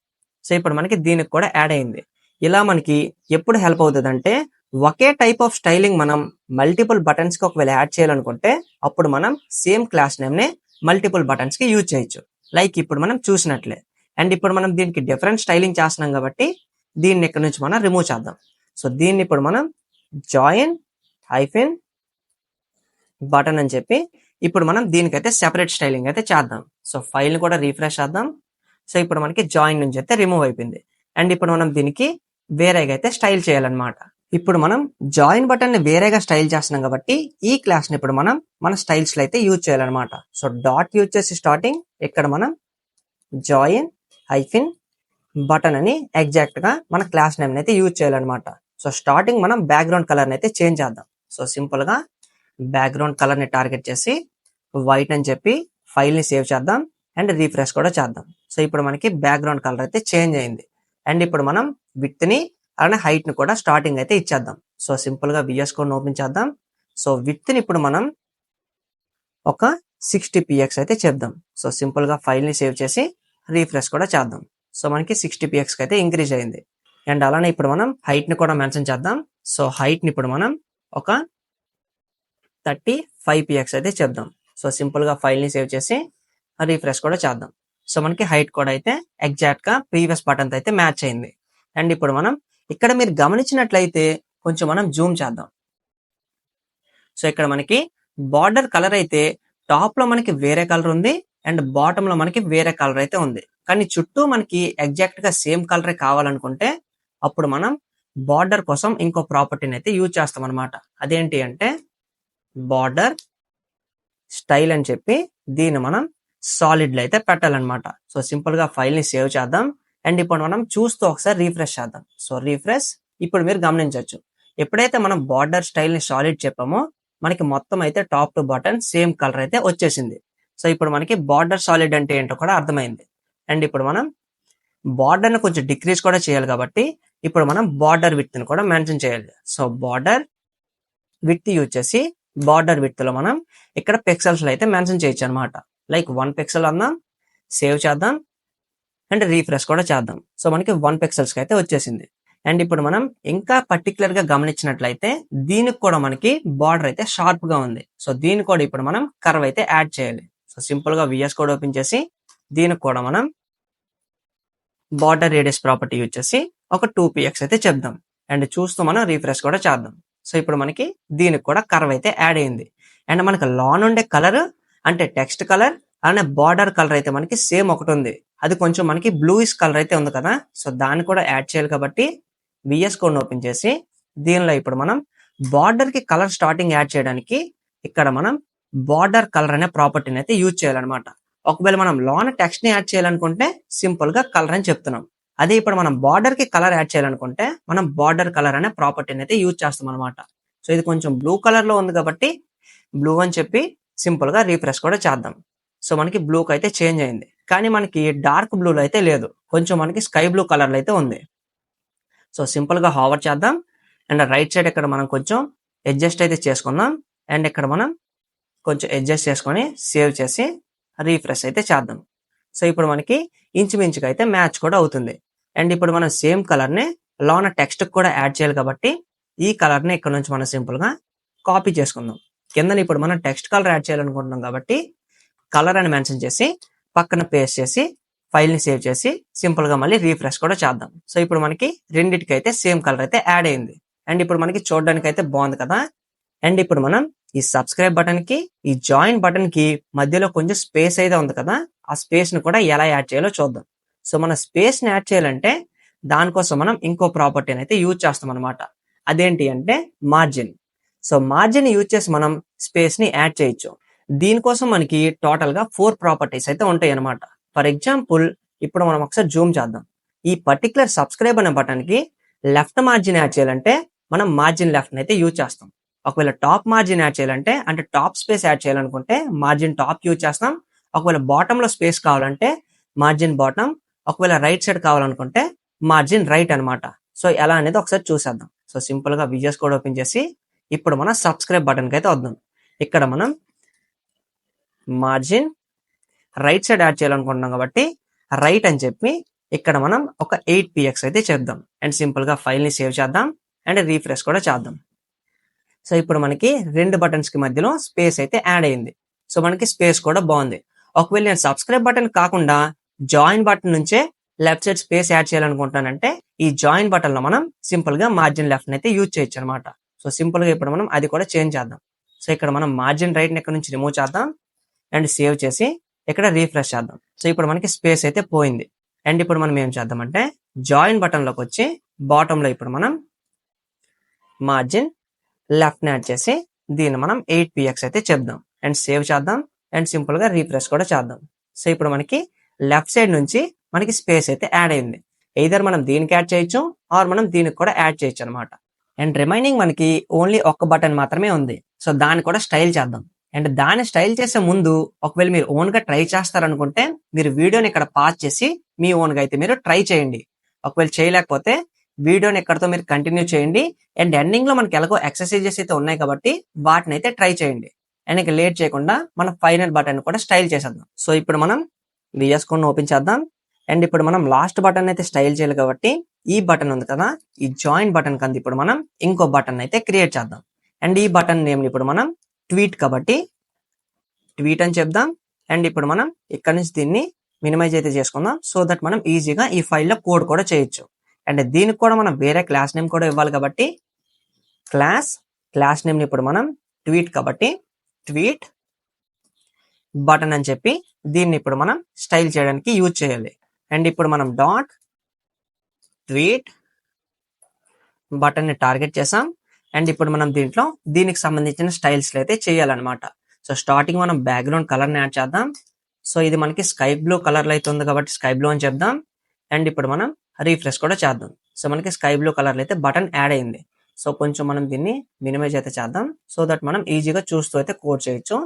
A: సో ఇప్పుడు మనకి దీనికి కూడా యాడ్ అయింది. ఇలా మనకి ఎప్పుడు హెల్ప్ అవుతుంది అంటే ఒకే టైప్ ఆఫ్ స్టైలింగ్ మనం మల్టిపుల్ బటన్స్ కి ఒకవేళ యాడ్ చేయాలనుకుంటే అప్పుడు మనం సేమ్ క్లాస్ నేమ్ నే మల్టిపుల్ బటన్స్ కి యూజ్ చేయొచ్చు. లైక్ ఇప్పుడు మనం చూసినట్లే. అండ్ ఇప్పుడు మనం దీనికి డిఫరెంట్ స్టైలింగ్ చేస్తున్నాం కాబట్టి దీన్ని ఇక్కడ నుంచి మనం రిమూవ్ చేద్దాం. సో దీన్ని ఇప్పుడు మనం జాయిన్ హైఫెన్ బటన్ అని చెప్పి ఇప్పుడు మనం దీనికైతే సెపరేట్ స్టైలింగ్ అయితే చేద్దాం. సో ఫైల్ ని కూడా రీఫ్రెష్ చేద్దాం. సో ఇప్పుడు మనకి జాయిన్ నుంచి అయితే రిమూవ్ అయిపోయింది. అండ్ ఇప్పుడు మనం దీనికి వేరేగా అయితే స్టైల్ చేయాలన్నమాట. ఇప్పుడు మనం జాయిన్ బటన్ ని వేరేగా స్టైల్ చేస్తున్నాం కాబట్టి ఈ క్లాస్ ని ఇప్పుడు మనం మన స్టైల్స్ లో అయితే యూజ్ చేయాలన్నమాట. సో డాట్ యూజ్ చేసి స్టార్టింగ్ ఇక్కడ మనం జాయిన్ హైఫిన్ బటన్ అని ఎగ్జాక్ట్ గా మన క్లాస్ నేమ్ అయితే యూజ్ చేయాలన్నమాట. సో స్టార్టింగ్ మనం బ్యాక్గ్రౌండ్ కలర్ అయితే చేంజ్ చేద్దాం. సో సింపుల్ గా బ్యాక్గ్రౌండ్ కలర్ ని టార్గెట్ చేసి వైట్ అని చెప్పి ఫైల్ ని సేవ్ చేద్దాం అండ్ రీఫ్రెష్ కూడా చేద్దాం. సో ఇప్పుడు మనకి బ్యాక్గ్రౌండ్ కలర్ అయితే చేంజ్ అయింది. అండ్ ఇప్పుడు మనం విడ్త్ ని అలానే హైట్ ని కూడా స్టార్టింగ్ అయితే ఇచ్చేద్దాం. సో సింపుల్ గా VS కోడ్ ఓపెన్ చేద్దాం. సో విడ్త్ ని ఇప్పుడు మనం ఒక 60px అయితే చెప్దాం. సో సింపుల్ గా ఫైల్ ని సేవ్ చేసి రీఫ్రెష్ కూడా చేద్దాం. సో మనకి 60px అయితే ఇంక్రీజ్ అయింది. అండ్ అలానే ఇప్పుడు మనం హైట్ ని కూడా మెన్షన్ చేద్దాం. సో హైట్ ని ఇప్పుడు మనం ఒక 35px అయితే చెప్దాం. సో సింపుల్ గా ఫైల్ ని సేవ్ చేసి రీఫ్రెష్ కూడా చేద్దాం. సో మనకి హైట్ కూడా అయితే ఎగ్జాక్ట్ గా ప్రీవియస్ బటన్ అయితే మ్యాచ్ అయింది. అండ్ ఇప్పుడు మనం ఇక్కడ మీరు గమనించినట్లయితే కొంచెం మనం జూమ్ చేద్దాం. సో ఇక్కడ మనకి బార్డర్ కలర్ అయితే టాప్ లో మనకి వేరే కలర్ ఉంది అండ్ బాటమ్ లో మనకి వేరే కలర్ అయితే ఉంది. కానీ చుట్టూ మనకి ఎగ్జాక్ట్ గా సేమ్ కలరే కావాలనుకుంటే అప్పుడు మనం బార్డర్ కోసం ఇంకో ప్రాపర్టీని అయితే యూజ్ చేస్తాం అనమాట. అదేంటి అంటే బార్డర్ స్టైల్ అని చెప్పి దీన్ని మనం సాలిడ్ లో అయితే పెట్టాలన్నమాట. సో సింపుల్ గా ఫైల్ ని సేవ్ చేద్దాం. అండ్ ఇప్పుడు మనం చూస్తూ ఒకసారి రీఫ్రెష్ చేద్దాం. సో రీఫ్రెష్ ఇప్పుడు మీరు గమనించవచ్చు, ఎప్పుడైతే మనం బార్డర్ స్టైల్ ని సాలిడ్ చెప్పామో మనకి మొత్తం అయితే top to bottom same colour అయితే వచ్చేసింది. సో ఇప్పుడు మనకి బార్డర్ సాలిడ్ అంటే ఏంటో కూడా అర్థమైంది. అండ్ ఇప్పుడు మనం బార్డర్ ని కొంచెం డిక్రీజ్ కూడా చేయాలి కాబట్టి ఇప్పుడు మనం బార్డర్ విడ్త్ ని కూడా మెన్షన్ చేయాలి. సో బార్డర్ విడ్త్ యూజ్ చేసి బార్డర్ విడ్త్ లో మనం ఇక్కడ పిక్సెల్స్ లో అయితే మెన్షన్ చేయొచ్చు అనమాట. లైక్ 1 పిక్సెల్ అందాం, సేవ్ చేద్దాం అండ్ రీఫ్రెష్ కూడా చేద్దాం. సో మనకి 1 పిక్సెల్స్ కి అయితే వచ్చేసింది. అండ్ ఇప్పుడు మనం ఇంకా పర్టికులర్ గా గమనించినట్లయితే దీనికి కూడా మనకి బార్డర్ అయితే షార్ప్ గా ఉంది. సో దీనికి కూడా ఇప్పుడు మనం కర్వ్ అయితే యాడ్ చేయాలి. సో సింపుల్ గా VS కోడ్ ఓపెన్ చేసి దీనికి కూడా మనం బార్డర్ రేడియస్ ప్రాపర్టీ యూజ్ చేసి ఒక 2px అయితే చెప్దాం. అండ్ చూస్తూ మనం రీఫ్రెష్ కూడా చేద్దాం. సో ఇప్పుడు మనకి దీనికి కూడా కర్వ్ అయితే యాడ్ అయింది. అండ్ మనకి లాన్ ఉండే కలర్ అంటే టెక్స్ట్ కలర్ అలానే బార్డర్ కలర్ అయితే మనకి సేమ్ ఒకటి ఉంది. అది కొంచెం మనకి బ్లూయిష్ కలర్ అయితే ఉంది కదా. సో దాన్ని కూడా యాడ్ చేయాలి కాబట్టి VS కోడ్ ఓపెన్ చేసి దీనిలో ఇప్పుడు మనం బార్డర్ కి కలర్ స్టార్టింగ్ యాడ్ చేయడానికి ఇక్కడ మనం బార్డర్ కలర్ అనే ప్రాపర్టీని అయితే యూజ్ చేయాలన్నమాట. ఒకవేళ మనం లాన్ టెక్స్ట్ ని యాడ్ చేయాలనుకుంటే సింపుల్ గా కలర్ అని చెప్తున్నాం. అదే ఇప్పుడు మనం బార్డర్ కి కలర్ యాడ్ చేయాలనుకుంటే మనం బార్డర్ కలర్ అనే ప్రాపర్టీని అయితే యూజ్ చేస్తాం అనమాట. సో ఇది కొంచెం బ్లూ కలర్ లో ఉంది కాబట్టి బ్లూ అని చెప్పి సింపుల్ గా రీఫ్రెష్ కూడా చేద్దాం. సో మనకి బ్లూకి అయితే చేంజ్ అయింది. కానీ మనకి డార్క్ బ్లూలో అయితే లేదు, కొంచెం మనకి స్కై బ్లూ కలర్ లో అయితే ఉంది. సో సింపుల్ గా హావర్ చేద్దాం అండ్ రైట్ సైడ్ ఇక్కడ మనం కొంచెం అడ్జస్ట్ అయితే చేసుకుందాం. అండ్ ఇక్కడ మనం కొంచెం అడ్జస్ట్ చేసుకొని సేవ్ చేసి రీఫ్రెష్ అయితే చేద్దాం. సో ఇప్పుడు మనకి ఇంచుమించుగా అయితే మ్యాచ్ కూడా అవుతుంది. అండ్ ఇప్పుడు మనం సేమ్ కలర్ ని లోన టెక్స్ట్ కూడా యాడ్ చేయాలి కాబట్టి ఈ కలర్ ని ఇక్కడ నుంచి మనం సింపుల్ గా కాపీ చేసుకుందాం. కింద ఇప్పుడు మనం టెక్స్ట్ కలర్ యాడ్ చేయాలనుకుంటున్నాం కాబట్టి కలర్ అని మెన్షన్ చేసి పక్కన పేస్ట్ చేసి ఫైల్ ని సేవ్ చేసి సింపుల్ గా మళ్ళీ రీఫ్రెష్ కూడా చేద్దాం. సో ఇప్పుడు మనకి రెండింటికి అయితే సేమ్ కలర్ అయితే యాడ్ అయింది. అండ్ ఇప్పుడు మనకి చూడడానికి అయితే బాగుంది కదా. అండ్ ఇప్పుడు మనం ఈ సబ్స్క్రైబ్ బటన్ కి ఈ జాయిన్ బటన్ కి మధ్యలో కొంచెం స్పేస్ అయితే ఉంది కదా, ఆ స్పేస్ ని కూడా ఎలా యాడ్ చేయాలో చూద్దాం. సో మన స్పేస్ ని యాడ్ చేయాలంటే దానికోసం మనం ఇంకో ప్రాపర్టీని అయితే యూజ్ చేస్తాం అనమాట. అదేంటి అంటే మార్జిన్. సో మార్జిన్ యూజ్ చేసి మనం స్పేస్ ని యాడ్ చేయొచ్చు. దీనికోసం మనకి టోటల్ గా 4 ప్రాపర్టీస్ అయితే ఉంటాయి అనమాట. ఫర్ ఎగ్జాంపుల్ ఇప్పుడు మనం ఒకసారి జూమ్ చేద్దాం. ఈ పర్టికులర్ సబ్స్క్రైబ్ అనే బటన్ కి లెఫ్ట్ మార్జిన్ యాడ్ చేయాలంటే మనం మార్జిన్ లెఫ్ట్ అయితే యూజ్ చేస్తాం. ఒకవేళ టాప్ మార్జిన్ యాడ్ చేయాలంటే అంటే టాప్ స్పేస్ యాడ్ చేయాలనుకుంటే మార్జిన్ టాప్ యూజ్ చేస్తాం. ఒకవేళ బాటమ్ లో స్పేస్ కావాలంటే మార్జిన్ బాటమ్, ఒకవేళ రైట్ సైడ్ కావాలనుకుంటే మార్జిన్ రైట్ అనమాట. సో ఎలా అనేది ఒకసారి చూసేద్దాం. సో సింపుల్ గా VS కోడ్ ఓపెన్ చేసి ఇప్పుడు మనం సబ్స్క్రైబ్ బటన్ కి అయితే వద్దాం. ఇక్కడ మనం మార్జిన్ రైట్ సైడ్ యాడ్ చేయాలనుకుంటున్నాం కాబట్టి రైట్ అని చెప్పి ఇక్కడ మనం ఒక 8px అయితే చేద్దాం. అండ్ సింపుల్ గా ఫైల్ ని సేవ్ చేద్దాం అండ్ రీఫ్రెష్ కూడా చేద్దాం. సో ఇప్పుడు మనకి 2 బటన్స్ కి మధ్యలో స్పేస్ అయితే యాడ్ అయింది. సో మనకి స్పేస్ కూడా బాగుంది. ఒకవేళ నేను సబ్స్క్రైబ్ బటన్ కాకుండా జాయిన్ బటన్ నుంచే లెఫ్ట్ సైడ్ స్పేస్ యాడ్ చేయాలనుకుంటానంటే ఈ జాయిన్ బటన్ లో మనం సింపుల్ గా మార్జిన్ లెఫ్ట్ అయితే యూజ్ చేయొచ్చు అనమాట. సో సింపుల్ గా ఇప్పుడు మనం అది కూడా చేంజ్ చేద్దాం. సో ఇక్కడ మనం మార్జిన్ రైట్ ని ఇక్కడ నుంచి రిమూవ్ చేద్దాం అండ్ సేవ్ చేసి ఇక్కడ రీఫ్రెష్ చేద్దాం. సో ఇప్పుడు మనకి స్పేస్ అయితే పోయింది. అండ్ ఇప్పుడు మనం ఏం చేద్దామంటే జాయిన్ బటన్ లోకి వచ్చి బాటమ్ లో ఇప్పుడు మనం మార్జిన్ లెఫ్ట్ ని యాడ్ చేసి దీన్ని మనం 8px అయితే చెప్దాం అండ్ సేవ్ చేద్దాం అండ్ సింపుల్ గా రీఫ్రెష్ కూడా చేద్దాం. సో ఇప్పుడు మనకి లెఫ్ట్ సైడ్ నుంచి మనకి స్పేస్ అయితే యాడ్ అయింది. ఎయిదర్ మనం దీనికి యాడ్ చేయొచ్చు ఆర్ మనం దీనికి కూడా యాడ్ చేయొచ్చు అనమాట. అండ్ రిమైనింగ్ మనకి ఓన్లీ ఒక్క బటన్ మాత్రమే ఉంది. సో దాన్ని కూడా స్టైల్ చేద్దాం. అండ్ దాన్ని స్టైల్ చేసే ముందు ఒకవేళ మీరు ఓన్ గా ట్రై చేస్తారనుకుంటే మీరు వీడియోని ఇక్కడ పాజ్ చేసి మీ ఓన్ గా అయితే మీరు ట్రై చేయండి. ఒకవేళ చేయలేకపోతే వీడియోని ఎక్కడితో మీరు కంటిన్యూ చేయండి. అండ్ ఎండింగ్ లో మనకి ఎలాగో ఎక్సర్సైజెస్ అయితే ఉన్నాయి కాబట్టి వాటిని అయితే ట్రై చేయండి. అండ్ ఇక లేట్ చేయకుండా మన ఫైనల్ బటన్ కూడా స్టైల్ చేసేద్దాం. సో ఇప్పుడు మనం VS Code ఓపెన్ చేద్దాం. అండ్ ఇప్పుడు మనం లాస్ట్ బటన్ అయితే స్టైల్ చేయాలి కాబట్టి ఈ బటన్ ఉంది కదా, ఈ జాయిన్ బటన్ కింద ఇప్పుడు మనం ఇంకో బటన్ అయితే క్రియేట్ చేద్దాం. అండ్ ఈ బటన్ నేమ్ ఇప్పుడు మనం ట్వీట్ కాబట్టి ట్వీట్ అని చెప్దాం. అండ్ ఇప్పుడు మనం ఇక్కడ నుంచి దీన్ని మినిమైజ్ అయితే చేసుకుందాం సో దట్ మనం ఈజీగా ఈ ఫైల్లో కోడ్ కూడా చేయొచ్చు. అండ్ దీనికి కూడా మనం వేరే క్లాస్ నేమ్ కూడా ఇవ్వాలి కాబట్టి క్లాస్ నేమ్ ఇప్పుడు మనం ట్వీట్ కాబట్టి ట్వీట్ బటన్ అని చెప్పి దీన్ని ఇప్పుడు మనం స్టైల్ చేయడానికి యూజ్ చేయాలి. అండ్ ఇప్పుడు మనం డాట్ ట్వీట్ బటన్ ని టార్గెట్ చేసాం. అండ్ ఇప్పుడు మనం దీంట్లో దీనికి సంబంధించిన స్టైల్స్ అయితే చేయాలన్నమాట. సో స్టార్టింగ్ మనం బ్యాక్గ్రౌండ్ కలర్ ని యాడ్ చేద్దాం. సో ఇది మనకి స్కై బ్లూ కలర్ లో అయితే ఉంది కాబట్టి స్కై బ్లూ అని చెప్దాం. అండ్ ఇప్పుడు మనం రీఫ్రెష్ కూడా చేద్దాం. సో మనకి స్కై బ్లూ కలర్ లో అయితే బటన్ యాడ్ అయింది. సో కొంచెం మనం దీన్ని మినిమైజ్ అయితే చేద్దాం సో దట్ మనం ఈజీగా చూస్తూ అయితే కోడ్ చేయొచ్చు.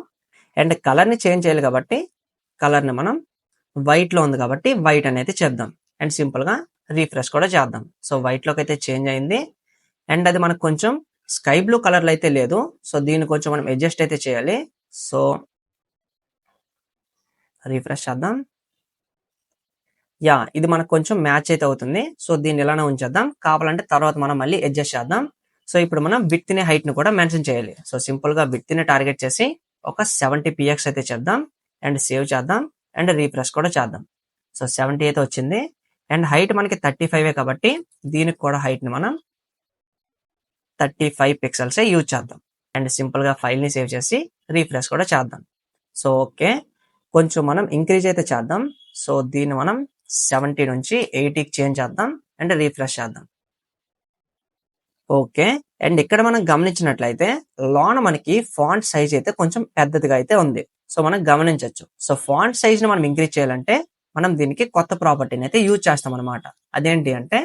A: అండ్ కలర్ ని చేంజ్ చేయాలి కాబట్టి కలర్ ని మనం వైట్ లో ఉంది కాబట్టి వైట్ అనేది చెప్దాం. అండ్ సింపుల్ గా రీఫ్రెష్ కూడా చేద్దాం. సో వైట్ లోకి అయితే చేంజ్ అయింది. అండ్ అది మనకు కొంచెం స్కై బ్లూ కలర్ లో అయితే లేదు. సో దీన్ని కొంచెం మనం అడ్జస్ట్ అయితే చేయాలి. సో రీఫ్రెష్ చేద్దాం. ఇది మనకు కొంచెం మ్యాచ్ అయితే అవుతుంది. సో దీన్ని ఇలానే ఉంచేద్దాం. కావాలంటే తర్వాత మనం మళ్ళీ అడ్జస్ట్ చేద్దాం. సో ఇప్పుడు మనం విడ్త్ ని హైట్ ని కూడా మెన్షన్ చేయాలి. సో సింపుల్ గా విడ్త్ ని టార్గెట్ చేసి ఒక 70px అయితే చెప్దాం అండ్ సేవ్ చేద్దాం అండ్ రీఫ్రెష్ కూడా చేద్దాం. సో 70 అయితే వచ్చింది. అండ్ హైట్ మనకి 35 కాబట్టి దీనికి కూడా హైట్ ని మనం 35 పిక్సెల్స్ యూజ్ చేద్దాం. అండ్ సింపుల్ గా ఫైల్ ని సేవ్ చేసి రీఫ్రెష్ కూడా చేద్దాం. సో ఓకే, కొంచెం మనం ఇంక్రీజ్ అయితే చేద్దాం. సో దీన్ని మనం 70 నుంచి 80కి చేంజ్ చేద్దాం అండ్ రీఫ్రెష్ చేద్దాం. ఓకే, అండ్ ఇక్కడ మనం గమనించినట్లయితే లోన మనకి ఫాంట్ సైజ్ అయితే కొంచెం పెద్దదిగా అయితే ఉంది. సో మనం గమనించవచ్చు. సో ఫాంట్ సైజ్ ని మనం ఇంక్రీజ్ చేయాలంటే మనం దీనికి కొత్త ప్రాపర్టీని అయితే యూజ్ చేస్తాం అనమాట. అదేంటి అంటే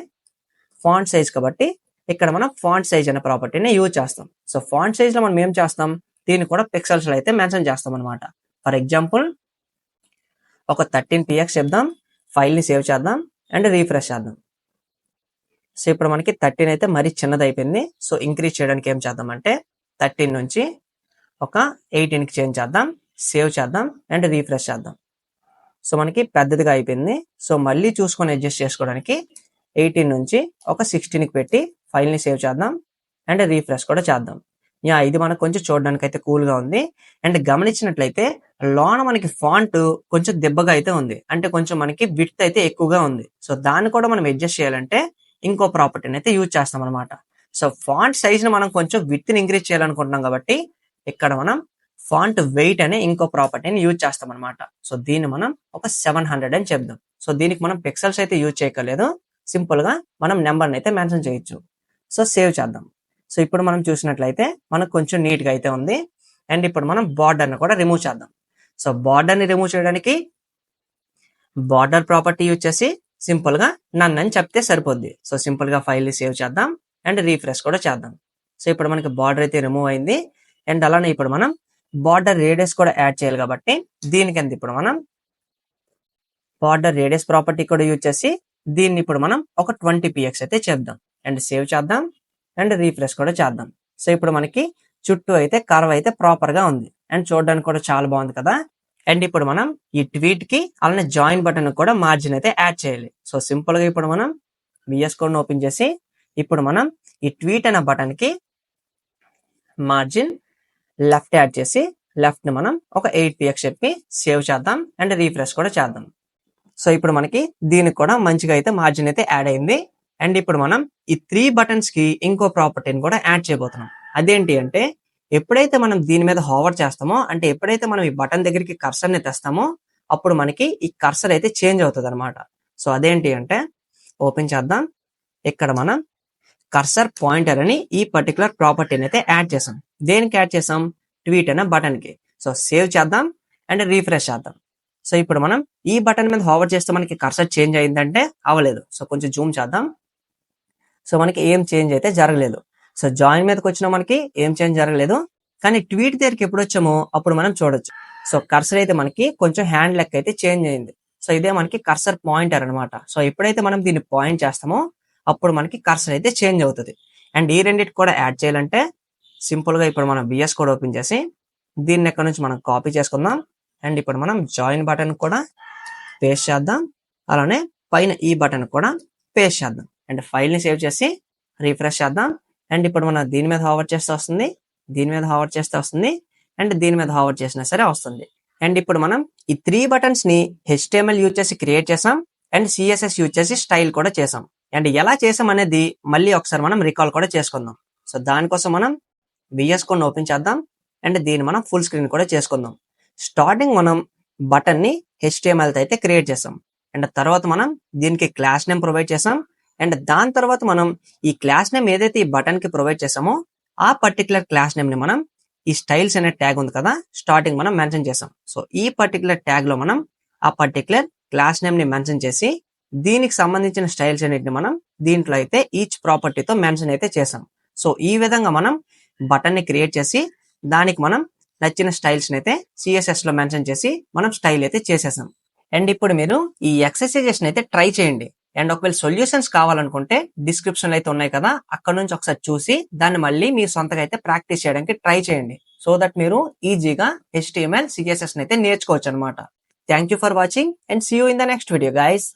A: ఫాంట్ సైజ్ కాబట్టి ఇక్కడ మనం ఫాంట్ సైజ్ అనే ప్రాపర్టీని యూజ్ చేస్తాం. సో ఫాంట్ సైజ్ లో మనం ఏం చేస్తాం, దీన్ని కూడా పిక్సెల్స్ లో అయితే మెన్షన్ చేస్తాం అనమాట. ఫర్ ఎగ్జాంపుల్ ఒక 13px చెప్దాం, ఫైల్ ని సేవ్ చేద్దాం అండ్ రీఫ్రెష్ చేద్దాం. సో ఇప్పుడు మనకి 13 అయితే మరీ చిన్నది అయిపోయింది. సో ఇంక్రీజ్ చేయడానికి ఏం చేద్దాం అంటే 13 నుంచి ఒక 18కి చేంజ్ చేద్దాం, సేవ్ చేద్దాం అండ్ రీఫ్రెష్ చేద్దాం. సో మనకి పెద్దదిగా అయిపోయింది. సో మళ్ళీ చూసుకొని అడ్జస్ట్ చేసుకోవడానికి 18 నుంచి ఒక 16కి పెట్టి ఫైల్ ని సేవ్ చేద్దాం అండ్ రీఫ్రెష్ కూడా చేద్దాం. ఇది మనకు కొంచెం చూడడానికి అయితే కూల్ గా ఉంది. అండ్ గమనించినట్లయితే లోన మనకి ఫాంట్ కొంచెం దెబ్బగా అయితే ఉంది, అంటే కొంచెం మనకి విడ్త్ అయితే ఎక్కువగా ఉంది. సో దాన్ని కూడా మనం అడ్జస్ట్ చేయాలంటే ఇంకో ప్రాపర్టీని అయితే యూజ్ చేస్తాం అనమాట. సో ఫాంట్ సైజ్ ని మనం కొంచెం విడ్త్ ని ఇంక్రీజ్ చేయాలనుకుంటున్నాం కాబట్టి ఇక్కడ మనం ఫాంట్ వెయిట్ అనే ఇంకో ప్రాపర్టీని యూజ్ చేస్తాం అనమాట. సో దీన్ని మనం ఒక 700 అని చెప్దాం. సో దీనికి మనం పిక్సెల్స్ అయితే యూజ్ చేయక్కర్లేదు, సింపుల్ గా మనం నెంబర్ అయితే మెన్షన్ చేయొచ్చు. సో సేవ్ చేద్దాం. సో ఇప్పుడు మనం చూసినట్లయితే మనకు కొంచెం నీట్ గా అయితే ఉంది. అండ్ ఇప్పుడు మనం బార్డర్ ని కూడా రిమూవ్ చేద్దాం. సో బార్డర్ ని రిమూవ్ చేయడానికి బార్డర్ ప్రాపర్టీ యూజ్ చేసి సింపుల్ గా నన్ అని చెప్తే సరిపోద్ది. సో సింపుల్ గా ఫైల్ ని సేవ్ చేద్దాం అండ్ రీఫ్రెష్ కూడా చేద్దాం. సో ఇప్పుడు మనకి బార్డర్ అయితే రిమూవ్ అయింది. అండ్ అలానే ఇప్పుడు మనం బార్డర్ రేడియస్ కూడా యాడ్ చేయాలి కాబట్టి దీనికింద ఇప్పుడు మనం బార్డర్ రేడియస్ ప్రాపర్టీ కూడా యూజ్ చేసి దీన్ని ఇప్పుడు మనం ఒక 20px అయితే చెప్దాం అండ్ సేవ్ చేద్దాం అండ్ రీఫ్రెష్ కూడా చేద్దాం. సో ఇప్పుడు మనకి చుట్టూ అయితే కర్వ్ అయితే ప్రాపర్ గా ఉంది అండ్ చూడడానికి కూడా చాలా బాగుంది కదా. అండ్ ఇప్పుడు మనం ఈ ట్వీట్ కి అలానే జాయిన్ బటన్ కూడా మార్జిన్ అయితే యాడ్ చేయాలి. సో సింపుల్ గా ఇప్పుడు మనం VS Code ఓపెన్ చేసి ఇప్పుడు మనం ఈ ట్వీట్ అనే బటన్ కి మార్జిన్ లెఫ్ట్ యాడ్ చేసి లెఫ్ట్ ని మనం ఒక 8px చెప్పి సేవ్ చేద్దాం అండ్ రీఫ్రెష్ కూడా చేద్దాం. సో ఇప్పుడు మనకి దీనికి కూడా మంచిగా అయితే మార్జిన్ అయితే యాడ్ అయింది. అండ్ ఇప్పుడు మనం ఈ 3 బటన్స్ కి ఇంకో ప్రాపర్టీని కూడా యాడ్ చేయబోతున్నాం. అదేంటి అంటే ఎప్పుడైతే మనం దీని మీద హోవర్ చేస్తామో, అంటే ఎప్పుడైతే మనం ఈ బటన్ దగ్గరికి కర్సర్‌ని తెస్తామో, అప్పుడు మనకి ఈ కర్సర్ అయితే చేంజ్ అవుతదనమాట. సో, అదేంటి అంటే ఓపెన్ చేద్దాం. ఇక్కడ మనం కర్సర్ పాయింటర్ అని ఈ పర్టిక్యులర్ ప్రాపర్టీని అయితే యాడ్ చేసాం. దేనికి యాడ్ చేసాం? ట్వీట్ అనే బటన్‌కి. సో, సేవ్ చేద్దాం అండ్ రిఫ్రెష్ చేద్దాం. సో, ఇప్పుడు మనం ఈ బటన్ మీద హోవర్ చేస్తే మనకి కర్సర్ చేంజ్ అయిందంటే అవ్వలేదు. సో, కొంచెం జూమ్ చేద్దాం. సో, మనకి ఏం చేంజ్ అయితే జరగలేదు. సో, జాయిన్ మీదకి వచ్చినా మనకి ఏం చేంజ్ జరగలేదు. కానీ ట్వీట్ దగ్గరికి ఎప్పుడు వచ్చామో అప్పుడు మనం చూడొచ్చు. సో, కర్సర్ అయితే మనకి కొంచెం హ్యాండ్ లెక్క అయితే చేంజ్ అయింది. సో, ఇదే మనకి కర్సర్ పాయింటర్ అనమాట. సో, ఎప్పుడైతే మనం దీన్ని పాయింట్ చేస్తామో అప్పుడు మనకి కర్సర్ అయితే చేంజ్ అవుతుంది. అండ్ ఈ రెండిటి కూడా యాడ్ చేయాలంటే సింపుల్ గా ఇప్పుడు మనం VS కోడ్ ఓపెన్ చేసి దీన్ని ఎక్కడ నుంచి మనం కాపీ చేసుకుందాం. అండ్ ఇప్పుడు మనం జాయిన్ బటన్ కూడా పేస్ట్ చేద్దాం. అలానే పైన ఈ బటన్ కూడా పేస్ట్ చేద్దాం. అండ్ ఫైల్ ని సేవ్ చేసి రిఫ్రెష్ చేద్దాం. అండ్ ఇప్పుడు మనం దీని మీద హోవర్ చేస్తే వస్తుంది, దీని మీద హోవర్ చేస్తే వస్తుంది, అండ్ దీని మీద హోవర్ చేసినా సరే వస్తుంది. అండ్ ఇప్పుడు మనం ఈ 3 బటన్స్ ని HTML యూజ్ చేసి క్రియేట్ చేసాం అండ్ CSS యూజ్ చేసి స్టైల్ కూడా చేసాం. అండ్ ఎలా చేసాం అనేది మళ్ళీ ఒకసారి మనం రికాల్ కూడా చేసుకుందాం. సో, దానికోసం మనం VS కోడ్ ఓపెన్ చేద్దాం అండ్ దీన్ని మనం ఫుల్ స్క్రీన్ కూడా చేసుకుందాం. స్టార్టింగ్ మనం బటన్ ని HTML తో అయితే క్రియేట్ చేసాం. అండ్ తర్వాత మనం దీనికి క్లాస్ నేమ్ ప్రొవైడ్ చేసాం. అండ్ దాని తర్వాత మనం ఈ క్లాస్ నేమ్ ఏదైతే ఈ బటన్ కి ప్రొవైడ్ చేసామో ఆ పర్టికులర్ క్లాస్ నేమ్ ని మనం ఈ స్టైల్స్ అనే ట్యాగ్ ఉంది కదా, స్టార్టింగ్ మనం మెన్షన్ చేసాం. సో, ఈ పర్టికులర్ ట్యాగ్ లో మనం ఆ పర్టికులర్ క్లాస్ నేమ్ ని మెన్షన్ చేసి దీనికి సంబంధించిన స్టైల్స్ అన్నిటిని మనం దీంట్లో అయితే ఈచ్ ప్రాపర్టీతో మెన్షన్ అయితే చేసాం. సో, ఈ విధంగా మనం బటన్ ని క్రియేట్ చేసి దానికి మనం నచ్చిన స్టైల్స్ అయితే CSS లో మెన్షన్ చేసి మనం స్టైల్ అయితే చేసేసాం. అండ్ ఇప్పుడు మీరు ఈ ఎక్సర్సైజెస్ అయితే ట్రై చేయండి. అండ్ ఒకవేళ సొల్యూషన్స్ కావాలనుకుంటే డిస్క్రిప్షన్ అయితే ఉన్నాయి కదా, అక్కడ నుంచి ఒకసారి చూసి దాన్ని మళ్ళీ మీ సొంతగా అయితే ప్రాక్టీస్ చేయడానికి ట్రై చేయండి. సో దట్ మీరు ఈజీగా HTML CSS అయితే నేర్చుకోవచ్చు అనమాట. Thank you for watching and see you in the next video guys.